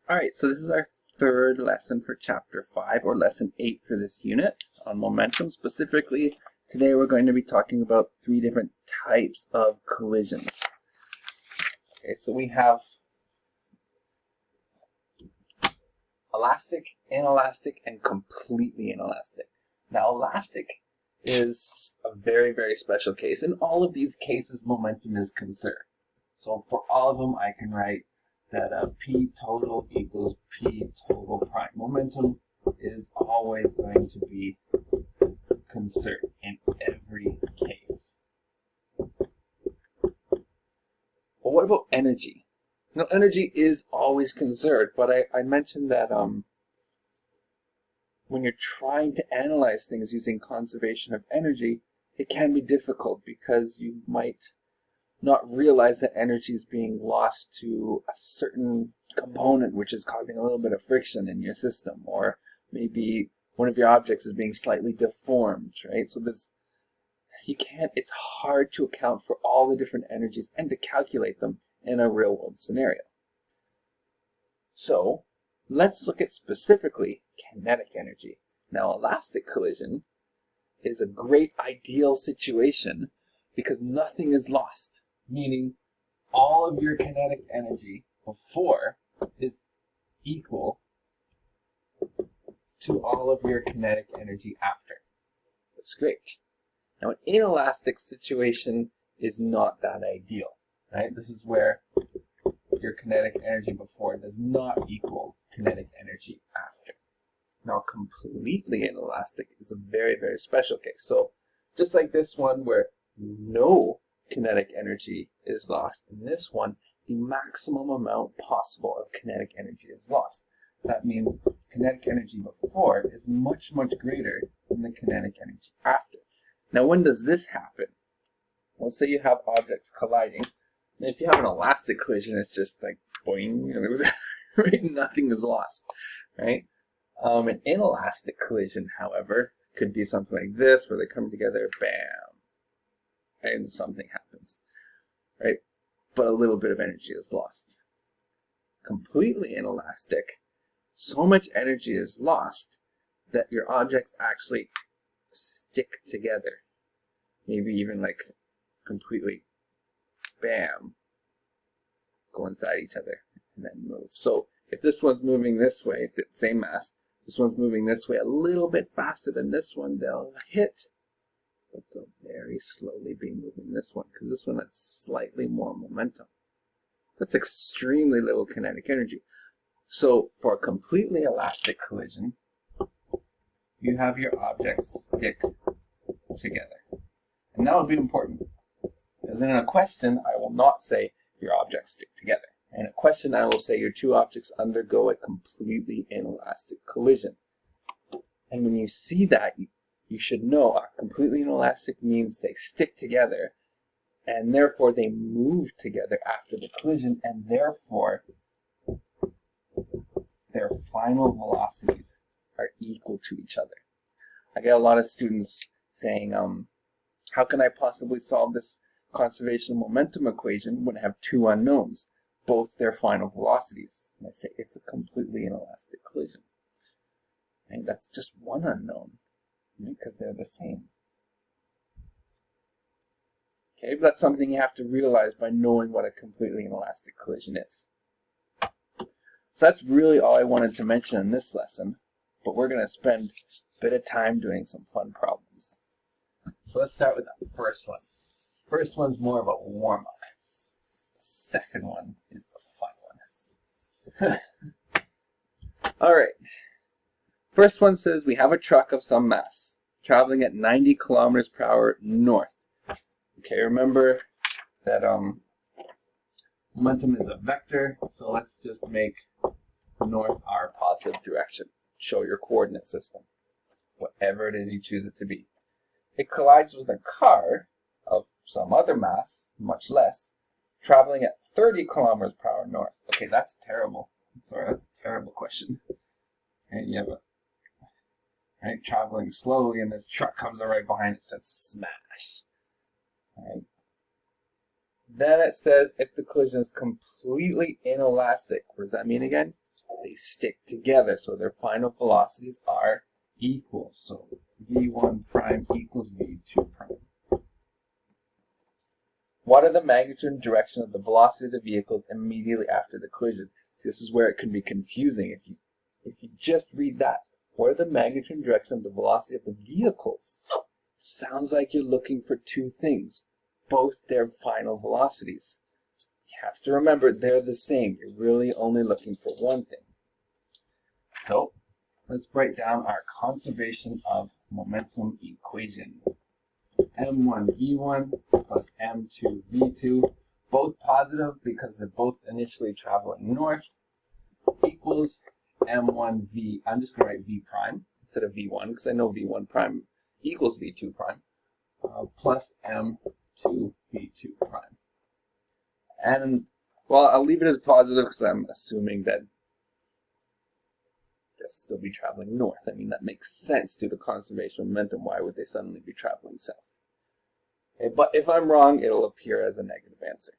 All right, so this is our third lesson for chapter 5, or lesson 8 for this unit on momentum. Specifically, today we're going to be talking about 3 different types of collisions. Okay, so we have elastic, inelastic, and completely inelastic. Now, elastic is a very, very special case. In all of these cases, momentum is conserved. So for all of them, I can write that P total equals P total prime. Momentum is always going to be conserved in every case. But what about energy? Now, energy is always conserved, but I mentioned that when you're trying to analyze things using conservation of energy, it can be difficult because you might not realize that energy is being lost to a certain component which is causing a little bit of friction in your system, or maybe one of your objects is being slightly deformed, right? So it's hard to account for all the different energies and to calculate them in a real world scenario. So let's look at specifically kinetic energy. Now, elastic collision is a great ideal situation because nothing is lost. Meaning all of your kinetic energy before is equal to all of your kinetic energy after. That's great. Now, an inelastic situation is not that ideal, right? This is where your kinetic energy before does not equal kinetic energy after. Now, completely inelastic is a very, very special case. So just like this one where no kinetic energy is lost, in this one, the maximum amount possible of kinetic energy is lost. That means kinetic energy before is much, much greater than the kinetic energy after. Now, when does this happen? Let's say you have objects colliding. And if you have an elastic collision, it's just like boing, right? Nothing is lost, right? An inelastic collision, however, could be something like this, where they come together, bam, and something happens, right? But a little bit of energy is lost. Completely inelastic, so much energy is lost that your objects actually stick together. Maybe even like completely, bam, go inside each other and then move. So if this one's moving this way, the same mass, this one's moving this way a little bit faster than this one, they'll hit, but they'll very slowly be moving this one, because this one has slightly more momentum. That's extremely little kinetic energy. So for a completely elastic collision, you have your objects stick together. And that would be important, because in a question, I will not say your objects stick together. In a question, I will say your two objects undergo a completely inelastic collision. And when you see that, you should know completely inelastic means they stick together, and therefore they move together after the collision, and therefore their final velocities are equal to each other. I get a lot of students saying, how can I possibly solve this conservation of momentum equation when I have two unknowns, both their final velocities? And I say, it's a completely inelastic collision. And that's just one unknown, because they're the same. Okay, but that's something you have to realize by knowing what a completely inelastic collision is. So that's really all I wanted to mention in this lesson, but we're going to spend a bit of time doing some fun problems. So let's start with the first one. First one's more of a warm-up. Second one is the fun one. All right. First one says we have a truck of some mass traveling at 90 kilometers per hour north. Okay, remember that momentum is a vector, so let's just make north our positive direction. Show your coordinate system, whatever it is you choose it to be. It collides with a car of some other mass, much less, traveling at 30 kilometers per hour north. Okay, that's terrible. Sorry, that's a terrible question. And you have traveling slowly, and this truck comes right behind it, just smash. Right. Then it says if the collision is completely inelastic. What does that mean again? they stick together, so their final velocities are equal. So v1 prime equals v2 prime. What are the magnitude and direction of the velocity of the vehicles immediately after the collision? So this is where it can be confusing if you just read that. What are the magnitude and direction of the velocity of the vehicles? Sounds like you're looking for two things, both their final velocities. You have to remember they're the same. You're really only looking for one thing. So let's break down our conservation of momentum equation. m1v1 plus m2v2, both positive because they're both initially traveling north, equals m1v, I'm just going to write v prime instead of v1 because I know v1 prime equals v2 prime, plus m2v2 prime. And, well, I'll leave it as positive because I'm assuming that they'll still be traveling north. I mean, that makes sense due to conservation of momentum. Why would they suddenly be traveling south? Okay, but if I'm wrong, it'll appear as a negative answer.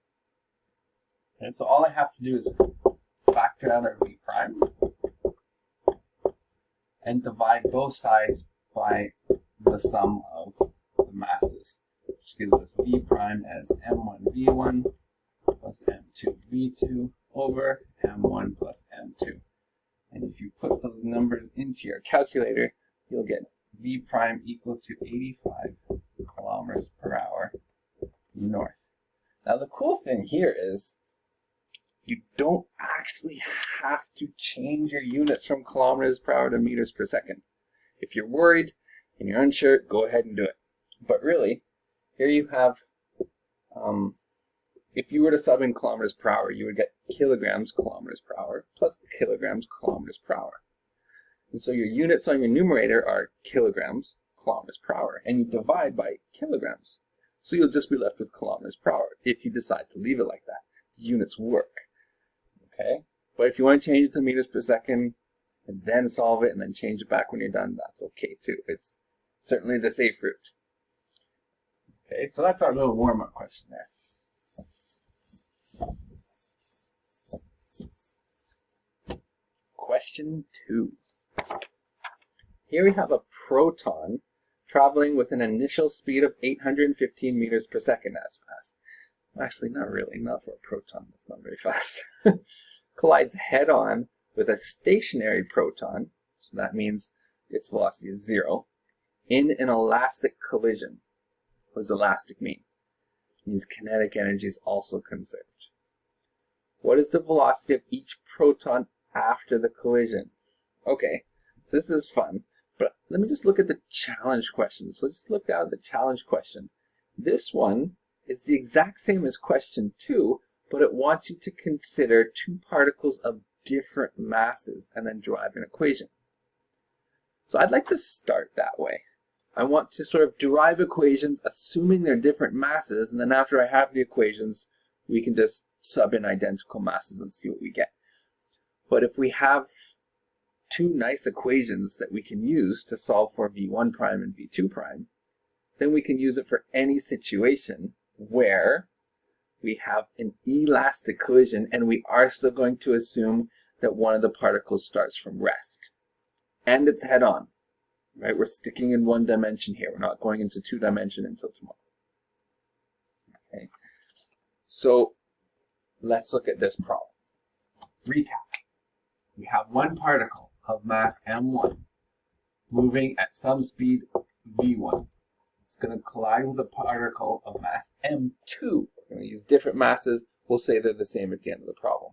And so all I have to do is factor out our v prime and divide both sides by the sum of the masses, which gives us v prime as m1v1 plus m2v2 over m1 plus m2. And if you put those numbers into your calculator, you'll get v prime equal to 85 kilometers per hour north. Now the cool thing here is you don't actually have to change your units from kilometers per hour to meters per second. If you're worried and you're unsure, go ahead and do it. But really, here you have, if you were to sub in kilometers per hour, you would get kilograms kilometers per hour plus kilograms kilometers per hour. And so your units on your numerator are kilograms kilometers per hour, and you divide by kilograms. So you'll just be left with kilometers per hour if you decide to leave it like that. The units work. Okay? But if you want to change it to meters per second and then solve it and then change it back when you're done, that's okay too. It's certainly the safe route. Okay, so that's our little warm-up question there. Question 2. Here we have a proton traveling with an initial speed of 815 meters per second. That's fast. Actually, not really. Not for a proton. That's not very fast. Collides head-on with a stationary proton, so that means its velocity is 0, in an elastic collision. What does elastic mean? It means kinetic energy is also conserved. What is the velocity of each proton after the collision? Okay, so this is fun, but let me just look at the challenge question. So just look down at the challenge question. This one is the exact same as question 2, but it wants you to consider two particles of different masses and then derive an equation. So I'd like to start that way. I want to sort of derive equations assuming they're different masses, and then after I have the equations, we can just sub in identical masses and see what we get. But if we have two nice equations that we can use to solve for v1 prime and v2 prime, then we can use it for any situation where we have an elastic collision and we are still going to assume that one of the particles starts from rest. And it's head-on, right? We're sticking in one dimension here. We're not going into two dimension until tomorrow. Okay. So let's look at this problem. Recap. We have one particle of mass m1 moving at some speed v1. It's going to collide with a particle of mass m2. We're going to use different masses. We'll say they're the same at the end of the problem.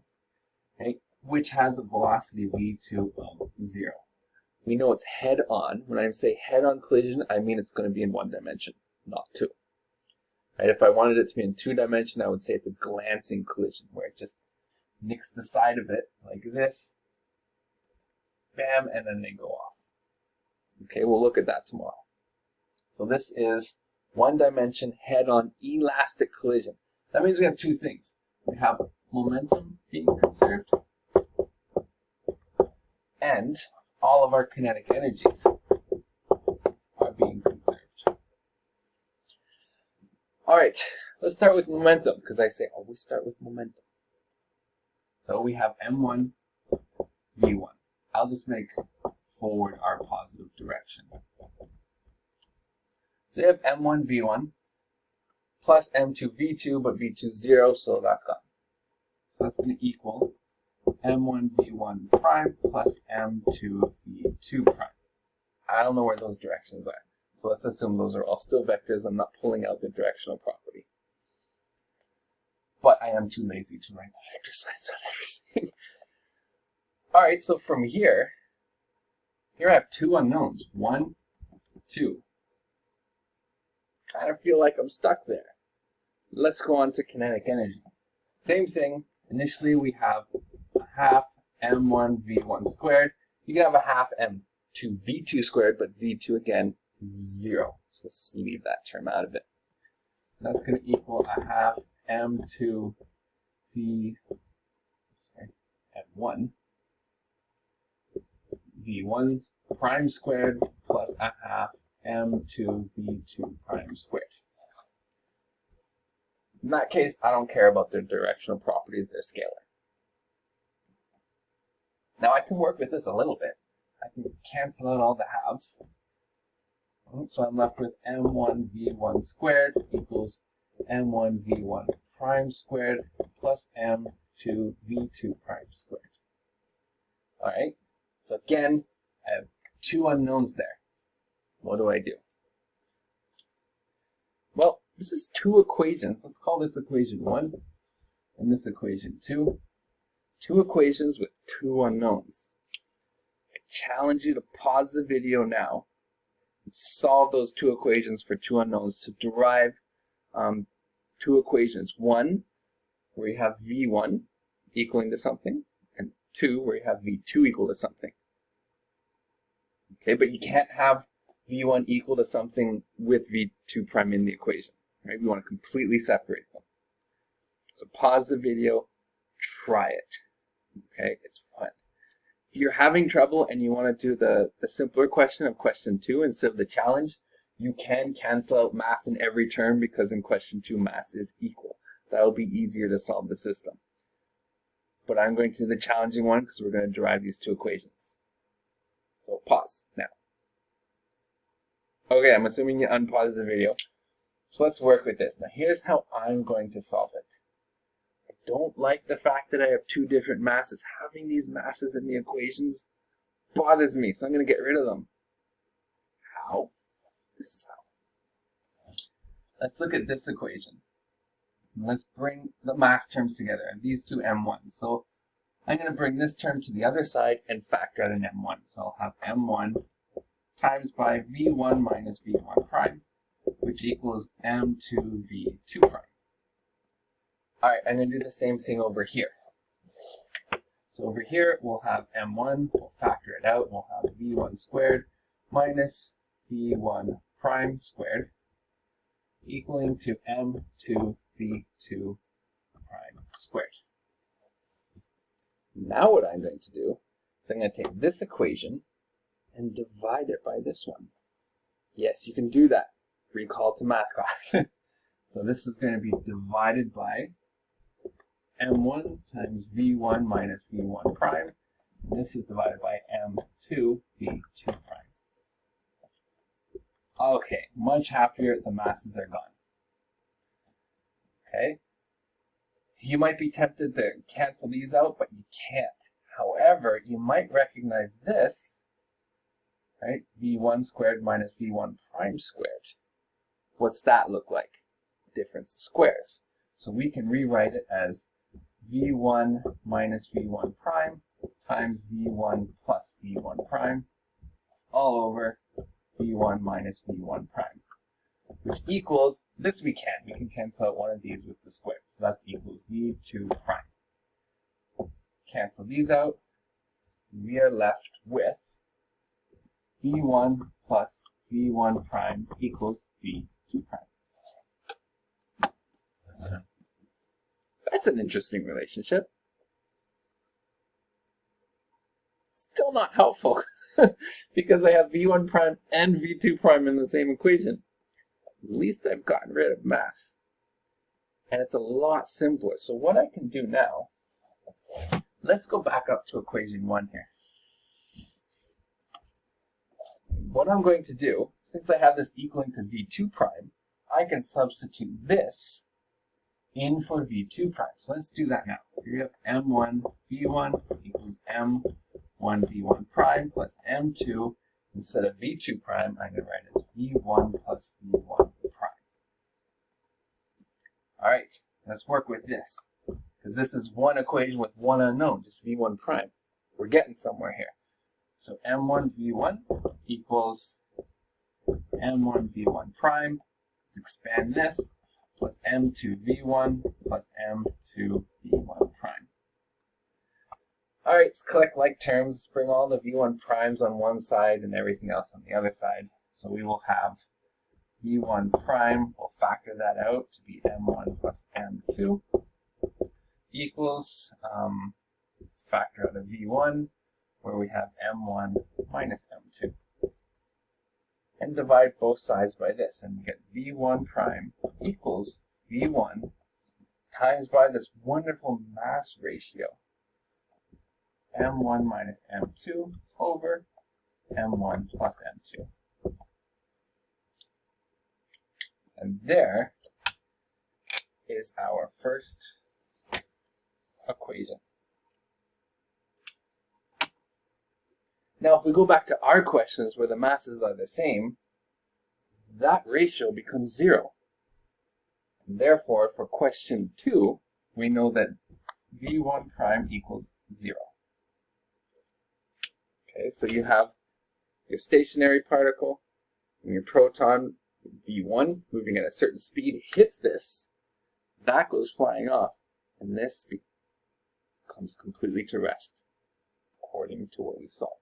Okay? Which has a velocity v2 of 0. We know it's head-on. When I say head-on collision, I mean it's going to be in one dimension, not two. Right? If I wanted it to be in two dimension, I would say it's a glancing collision, where it just nicks the side of it like this, bam, and then they go off. Okay, we'll look at that tomorrow. So this is one dimension head-on elastic collision. That means we have two things. We have momentum being conserved and all of our kinetic energies are being conserved. All right, let's start with momentum, because I say always start with momentum. So we have m1 v1 v1. I'll just make forward our positive direction. So you have m1 v1 plus m2 v2, but v2 is 0, so that's gone. So that's going to equal m1 v1 prime plus m2 v2 prime. I don't know where those directions are, so let's assume those are all still vectors. I'm not pulling out the directional property. But I am too lazy to write the vector signs on everything. All right, so from here I have two unknowns, 1, 2. Kind of feel like I'm stuck there. Let's go on to kinetic energy. Same thing. Initially, we have a half m1 v1 squared. You can have a half m2 v2 squared, but v2 again is 0. So let's leave that term out of it. That's going to equal a half m2 m1 v1 prime squared plus a half m2 v2 prime squared. In that case, I don't care about their directional properties, they're scalar. Now I can work with this a little bit. I can cancel out all the halves. So I'm left with m1 v1 squared equals m1 v1 prime squared plus m2 v2 prime squared. Alright, so again, I have two unknowns there. What do I do? Well, this is two equations. Let's call this equation 1 and this equation 2. Two equations with two unknowns. I challenge you to pause the video now and solve those two equations for two unknowns to derive two equations. One, where you have v1 equaling to something, and 2, where you have v2 equal to something. Okay, but you can't have v1 equal to something with v2 prime in the equation. Right? We want to completely separate them. So pause the video, try it. Okay, it's fun. If you're having trouble and you want to do the simpler question of question 2 instead of the challenge, you can cancel out mass in every term because in question 2 mass is equal. That'll be easier to solve the system. But I'm going to do the challenging one because we're going to derive these two equations. So pause now. Okay, I'm assuming you unpaused the video. So let's work with this. Now here's how I'm going to solve it. I don't like the fact that I have two different masses. Having these masses in the equations bothers me, so I'm going to get rid of them. How? This is how. Let's look at this equation. Let's bring the mass terms together, and these two m1s. So I'm going to bring this term to the other side and factor out an m1. So I'll have m1 times by v1 minus v1 prime, which equals m2 v2 prime. Alright, I'm going to do the same thing over here. So over here, we'll have m1, we'll factor it out, we'll have v1 squared minus v1 prime squared, equaling to m2 v2 prime squared. Now what I'm going to do is I'm going to take this equation and divide it by this one. Yes, you can do that. Recall to math class. So this is going to be divided by m1 times v1 minus v1 prime. And this is divided by m2 v2 prime. Okay, much happier, the masses are gone. Okay? You might be tempted to cancel these out, but you can't. However, you might recognize this, right? v1 squared minus v1 prime squared. What's that look like? Difference of squares. So we can rewrite it as v1 minus v1 prime times v1 plus v1 prime all over v1 minus v1 prime, which equals, this we can cancel out one of these with the square. So that equals v2 prime. Cancel these out. We are left with v1 plus v1 prime equals v2 prime. That's an interesting relationship. Still not helpful because I have v1 prime and v2 prime in the same equation. At least I've gotten rid of mass. And it's a lot simpler. So what I can do now, let's go back up to equation 1 here. What I'm going to do, since I have this equaling to V2 prime, I can substitute this in for V2 prime. So let's do that now. Here we have M1 V1 equals M1 V1 prime plus M2. Instead of V2 prime, I'm going to write it V1 plus V1 prime. All right, let's work with this, because this is one equation with one unknown, just V1 prime. We're getting somewhere here. So M1 V1 equals M1 V1 prime. Let's expand this, plus M2 V1 plus M2 V1 prime. All right, let's collect like terms, bring all the V1 primes on one side and everything else on the other side. So we will have V1 prime, we'll factor that out to be M1 plus M2 equals, let's factor out a V1 where we have M1 minus M2. And divide both sides by this, and we get V1 prime equals V1 times by this wonderful mass ratio, M1 minus M2 over M1 plus M2. And there is our first equation. Now, if we go back to our questions where the masses are the same, that ratio becomes 0. And therefore, for question 2, we know that V1 prime equals 0. Okay, so you have your stationary particle and your proton, V1, moving at a certain speed, hits this, that goes flying off, and this comes completely to rest, according to what we solved.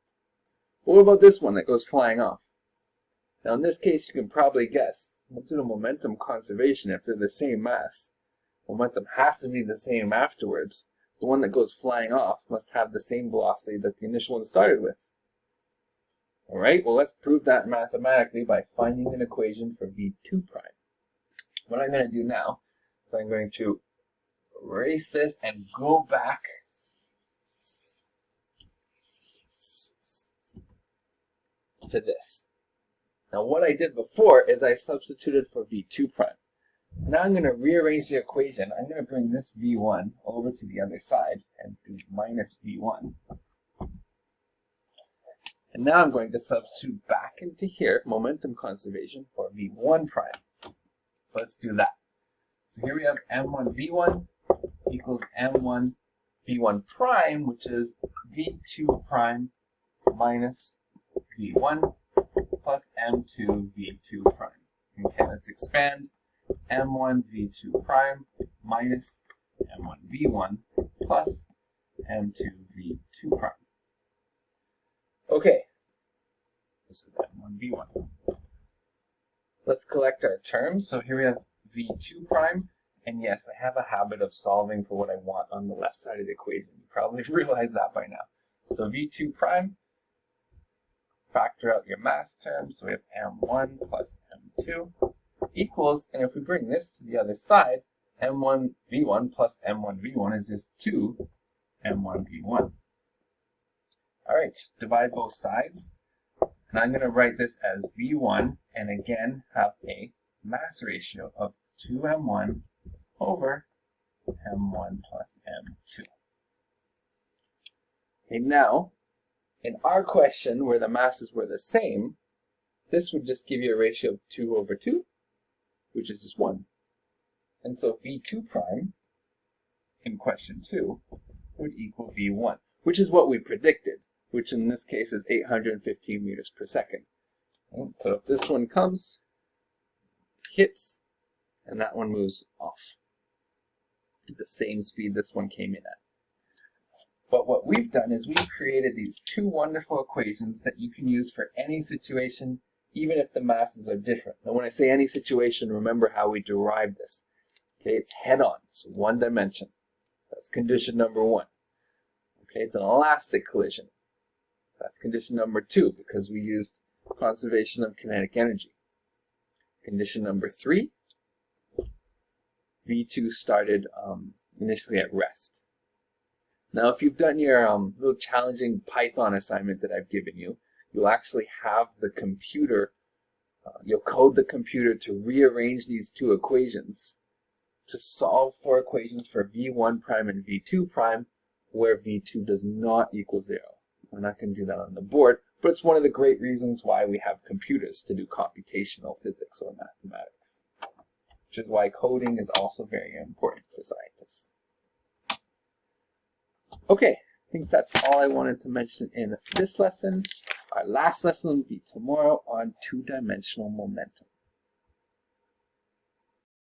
What about this one that goes flying off? Now in this case, you can probably guess, due to momentum conservation, if they're the same mass, momentum has to be the same afterwards. The one that goes flying off must have the same velocity that the initial one started with. All right, well, let's prove that mathematically by finding an equation for V2 prime. What I'm going to do now is I'm going to erase this and go back to this. Now what I did before is I substituted for V2 prime. Now I'm going to rearrange the equation. I'm going to bring this V1 over to the other side and do minus V1. And now I'm going to substitute back into here momentum conservation for V1 prime. So let's do that. So here we have M1 V1 equals M1 V1 prime, which is V2 prime minus V1 plus M2 V2 prime. Okay, let's expand. M1 V2 prime minus M1 V1 plus M2 V2 prime. Okay, this is M1 V1. Let's collect our terms. So here we have V2 prime, and yes, I have a habit of solving for what I want on the left side of the equation. You probably realize that by now. So V2 prime, factor out your mass terms, so we have M1 plus M2 equals, and if we bring this to the other side, M1 V1 plus M1 V1 is just 2 M1 V1. All right, divide both sides, and I'm going to write this as V1, and again have a mass ratio of 2M1 over M1 plus M2. Okay, now, in our question where the masses were the same, this would just give you a ratio of 2 over 2, which is just 1. And so V2 prime, in question 2, would equal V1, which is what we predicted, which in this case is 815 meters per second. So if this one comes, hits, and that one moves off at the same speed this one came in at. But what we've done is we've created these two wonderful equations that you can use for any situation, even if the masses are different. Now when I say any situation, remember how we derived this. Okay, it's head-on, so one dimension. That's condition number 1. Okay, it's an elastic collision. That's condition number 2, because we used conservation of kinetic energy. Condition number 3, V2 started initially at rest. Now, if you've done your little challenging Python assignment that I've given you, you'll actually have the computer, you'll code the computer to rearrange these two equations to solve for equations for v1 prime and v2 prime, where v2 does not equal 0. We're not going to do that on the board, but it's one of the great reasons why we have computers to do computational physics or mathematics, which is why coding is also very important for scientists. Okay, I think that's all I wanted to mention in this lesson. Our last lesson will be tomorrow on two-dimensional momentum.